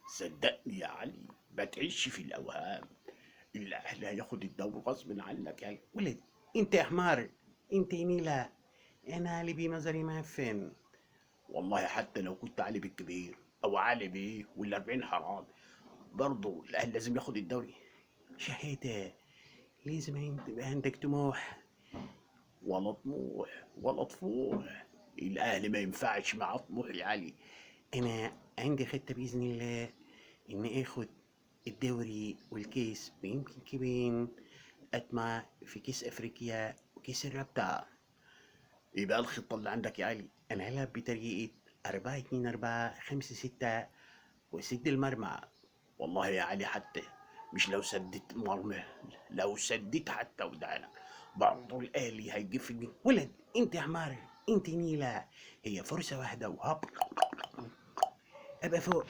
صدقني يا علي ما تعيش في الأوهام. الأهلي هياخد الدوري غصب عنك يا ولد، انت يا حمار، انت نيلة. انا اللي بنظري ما فين. والله حتى لو كنت علي بالكبير أو علي بيه ولا 40 حرام، برضه الأهلي لازم ياخد الدوري. شهيدة، لازم يبقى عندك طموح. ولا طموح ولا طفوح، الأهلي ما ينفعش مع طموح يا علي. انا عندي خطة بإذن الله اني اخد الدوري والكيس، ويمكن كمان اطمع في كيس افريقيا وكيس الرابطة. يبقى الخطة اللي عندك يا علي. انا هلعب بطريقة 4-2-4-5-6 وسد المرمى. والله يا علي حتى مش لو سدت مرمى، لو سدت حتى ودانك برضه الأهلي هيجيب في الجيم. ولد، انت يا حمار، انت نيلة. هي فرصة واحدة وهب ابقى فوق.